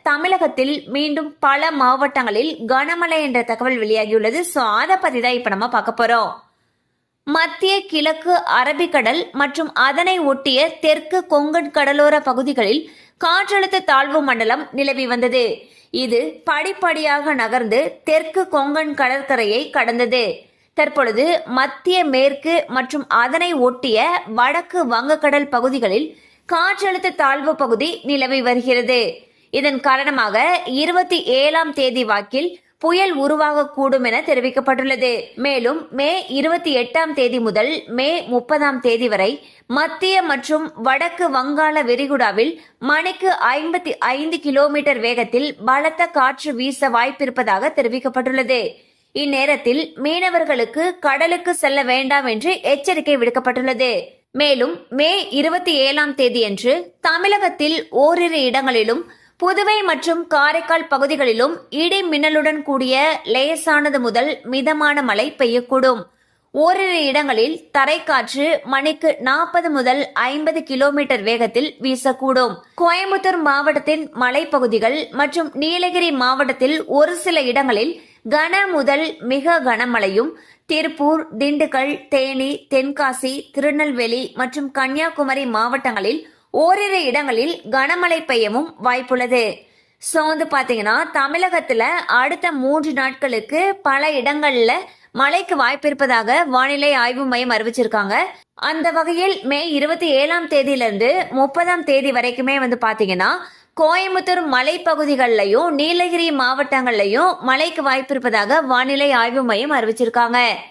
தமிழகத்தில் மீண்டும் பல மாவட்டங்களில் கனமழை என்ற தகவல் வெளியாகியுள்ளது. ஸோ அதை பத்தி தான் இப்ப நம்ம பார்க்க போறோம். மத்திய கிழக்கு அரபிக்கடல் மற்றும் அதனை ஒட்டிய தெற்கு கொங்கன் கடலோர பகுதிகளில் காற்றழுத்த தாழ்வு மண்டலம் நிலவி வந்தது. இது படிப்படியாக நகர்ந்து தெற்கு கொங்கன் கடற்கரையை கடந்தது. தற்பொழுது மத்திய மேற்கு மற்றும் அதனை ஒட்டிய வடக்கு வங்கக்கடல் பகுதிகளில் காற்றழுத்த தாழ்வு பகுதி நிலவி வருகிறது. இதன் காரணமாக 27ஆம் தேதி வாக்கில் புயல் உருவாகக்கூடும் என தெரிவிக்கப்பட்டுள்ளது. மேலும் மே 28ஆம் தேதி முதல் மே 30ஆம் தேதி வரை மத்திய மற்றும் வடக்கு வங்காள விரிகுடாவில் மணிக்கு 55 கிலோமீட்டர் வேகத்தில் பலத்த காற்று வீச வாய்ப்பிருப்பதாக தெரிவிக்கப்பட்டுள்ளது. இந்நேரத்தில் மீனவர்களுக்கு கடலுக்கு செல்ல வேண்டாம் என்று எச்சரிக்கை விடுக்கப்பட்டுள்ளது. மேலும் மே 27ஆம் தேதியன்று தமிழகத்தில் ஓரிரு இடங்களிலும் புதுவை மற்றும் காரைக்கால் பகுதிகளிலும் இடி மின்னலுடன் கூடிய லேசானது முதல் மிதமான மழை பெய்யக்கூடும். ஓரிரு இடங்களில் தரைக்காற்று மணிக்கு 40 முதல் 50 கிலோமீட்டர் வேகத்தில் வீசக்கூடும். கோயம்புத்தூர் மாவட்டத்தின் மலைப்பகுதிகள் மற்றும் நீலகிரி மாவட்டத்தில் ஒரு சில இடங்களில் கன முதல் மிக கனமழையும், திருப்பூர், திண்டுக்கல், தேனி, தென்காசி, திருநெல்வேலி மற்றும் கன்னியாகுமரி மாவட்டங்களில் ஓரிரு இடங்களில் கனமழை பெய்யவும் வாய்ப்புள்ளது. ஸோ பாத்தீங்கன்னா தமிழகத்துல அடுத்த 3 நாட்களுக்கு பல இடங்கள்ல மழைக்கு வாய்ப்பிருப்பதாக வானிலை ஆய்வு மையம் அறிவிச்சிருக்காங்க. அந்த வகையில் மே 27ஆம் தேதியிலிருந்து 30ஆம் தேதி வரைக்குமே பாத்தீங்கன்னா கோயம்புத்தூர் மலைப்பகுதிகளிலையும் நீலகிரி மாவட்டங்கள்லையும் மழைக்கு வாய்ப்பிருப்பதாக வானிலை ஆய்வு மையம் அறிவிச்சிருக்காங்க.